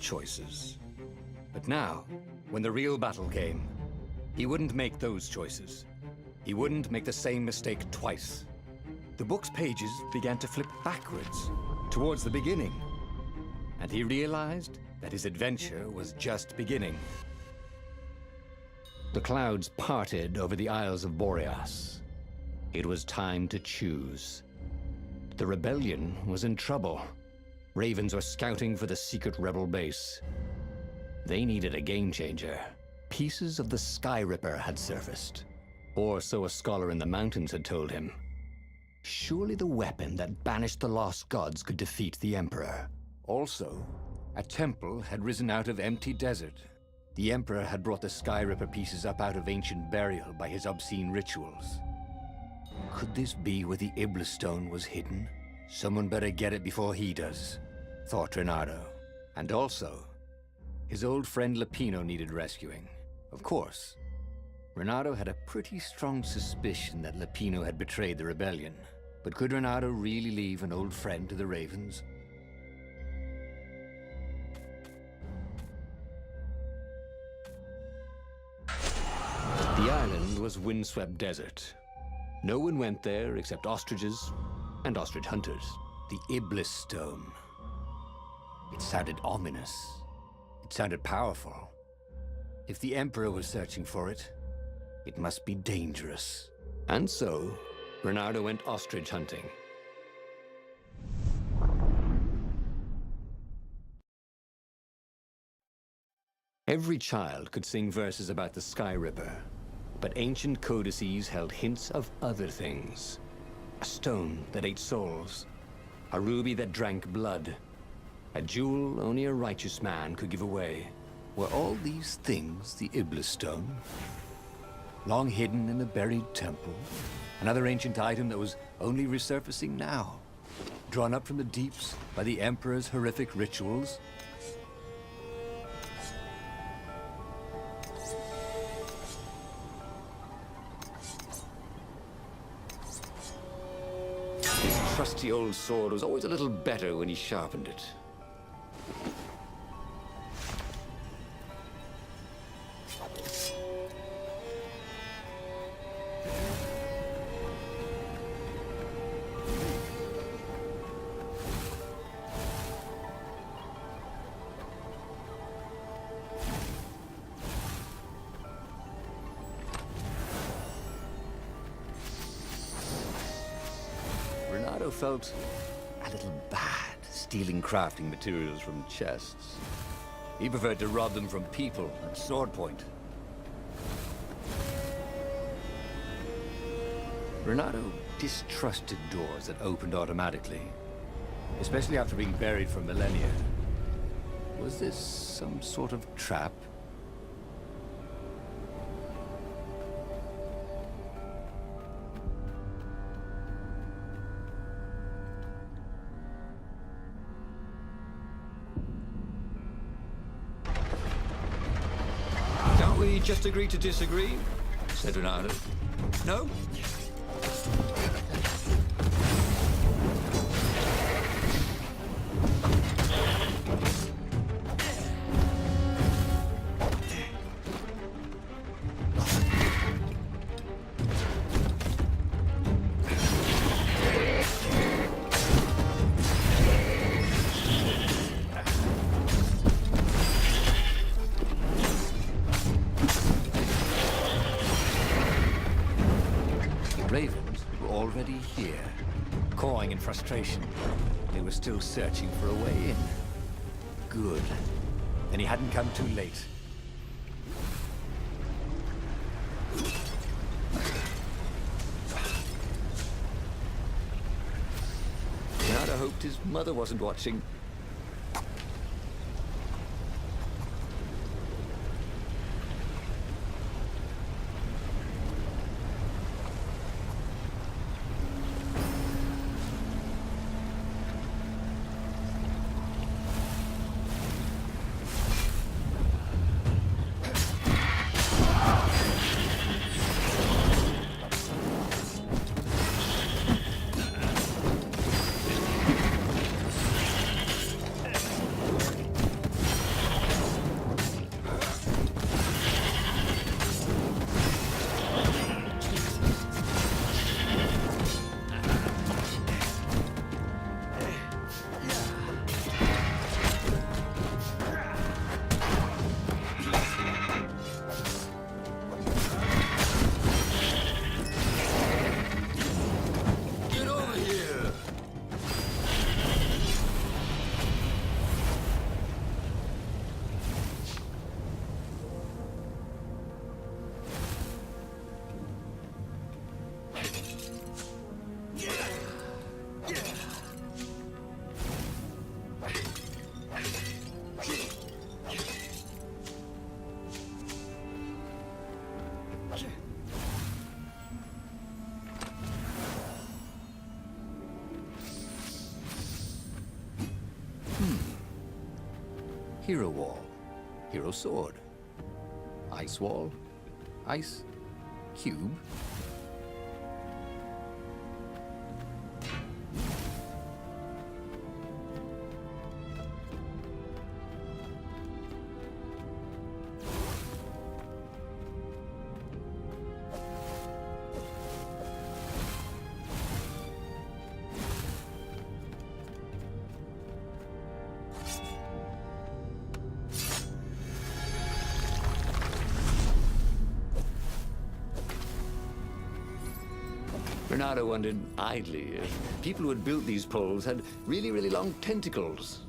choices. But now, when the real battle came, he wouldn't make those choices. He wouldn't make the same mistake twice. The book's pages began to flip backwards, towards the beginning. And he realized that his adventure was just beginning. The clouds parted over the Isles of Boreas. It was time to choose. The rebellion was in trouble. Ravens were scouting for the secret rebel base. They needed a game changer. Pieces of the Sky Ripper had surfaced. Or so a scholar in the mountains had told him. Surely the weapon that banished the lost gods could defeat the Emperor. Also, a temple had risen out of empty desert. The Emperor had brought the Sky Ripper pieces up out of ancient burial by his obscene rituals. Could this be where the Iblis Stone was hidden? Someone better get it before he does, thought Renato. And also, his old friend Lapino needed rescuing. Of course, Renato had a pretty strong suspicion that Lapino had betrayed the rebellion. But could Renato really leave an old friend to the Ravens? The island was windswept desert. No one went there except ostriches and ostrich hunters. The Iblis Stone. It sounded ominous. It sounded powerful. If the Emperor was searching for it, it must be dangerous. And so, Renato went ostrich hunting. Every child could sing verses about the Sky Ripper, but ancient codices held hints of other things. A stone that ate souls, a ruby that drank blood, a jewel only a righteous man could give away. Were all these things the Iblis Stone? Long hidden in a buried temple? Another ancient item that was only resurfacing now? Drawn up from the deeps by the Emperor's horrific rituals? His trusty old sword was always a little better when he sharpened it. Renato felt a little bad stealing crafting materials from chests. He preferred to rob them from people at sword point. Renato distrusted doors that opened automatically, especially after being buried for millennia. Was this some sort of trap? Can't we just agree to disagree? Said Renato. No? Ravens were already here, cawing in frustration. They were still searching for a way in. Good. Then he hadn't come too late. Renato hoped his mother wasn't watching. Hero Wall, Hero Sword, Ice Wall, Ice Cube. Bernardo wondered idly if people who had built these poles had really, really long tentacles.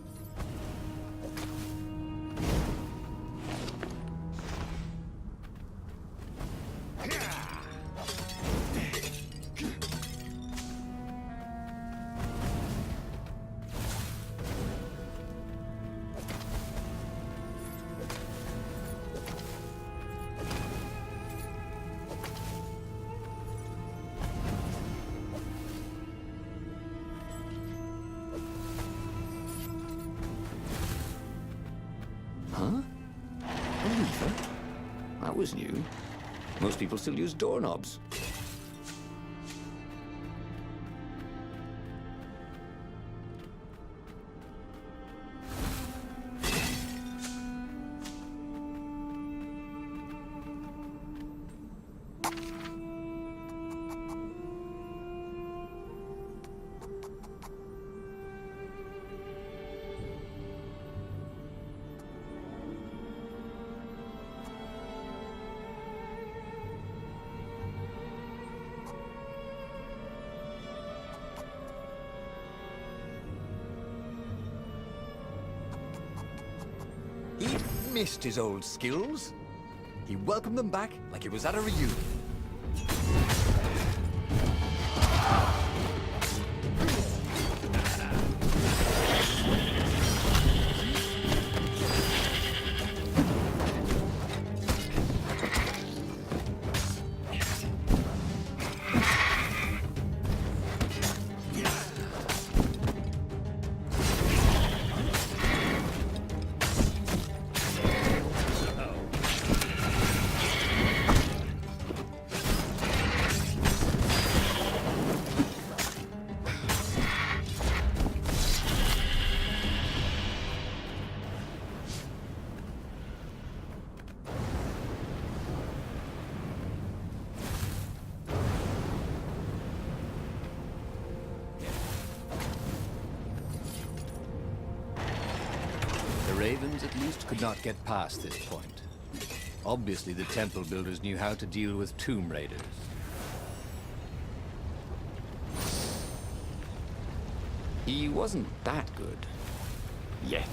Huh? A lever? That was new. Most people still use doorknobs. He'd missed his old skills. He welcomed them back like it was at a reunion. The Ravens at least could not get past this point. Obviously, the temple builders knew how to deal with tomb raiders. He wasn't that good. Yet.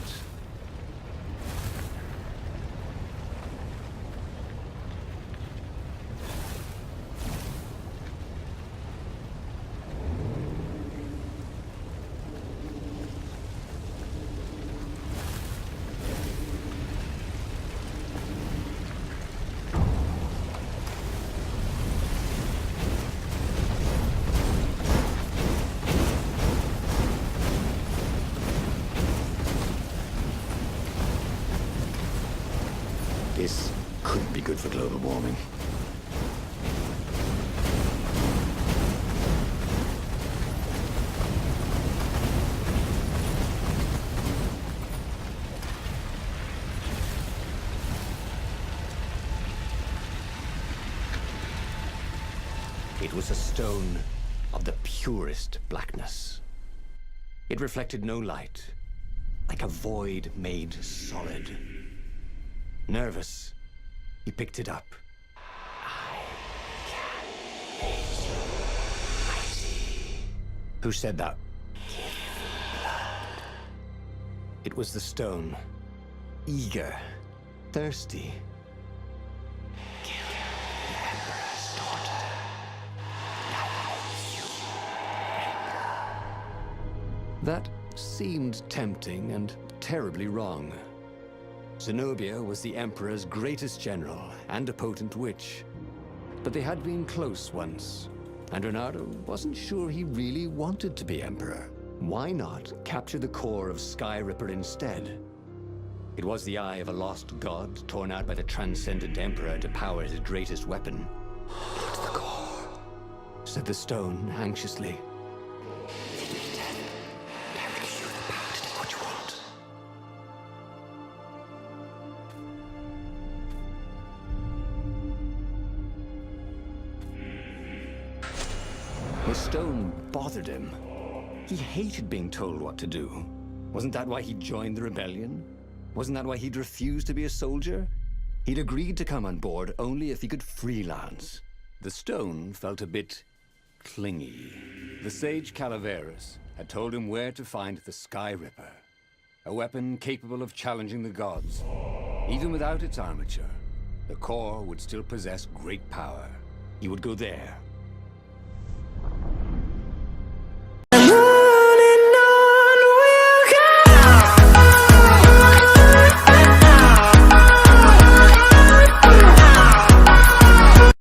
This couldn't be good for global warming. It was a stone of the purest blackness. It reflected no light, like a void made solid. Nervous, he picked it up. I can make you mighty. Who said that? Give me blood. It was the stone. Eager, thirsty. Kill the Emperor's daughter. That seemed tempting and terribly wrong. Zenobia was the Emperor's greatest general and a potent witch. But they had been close once, and Bernardo wasn't sure he really wanted to be Emperor. Why not capture the core of Skyripper instead? It was the eye of a lost god, torn out by the transcendent Emperor to power his greatest weapon. What's the core? Said the stone anxiously. Lead me to death. I will give you the power to do what you want. The stone bothered him. He hated being told what to do. Wasn't that why he joined the rebellion? Wasn't that why he'd refused to be a soldier? He'd agreed to come on board only if he could freelance. The stone felt a bit clingy. The sage Calaveras had told him where to find the Sky Ripper, a weapon capable of challenging the gods. Even without its armature, the core would still possess great power. He would go there,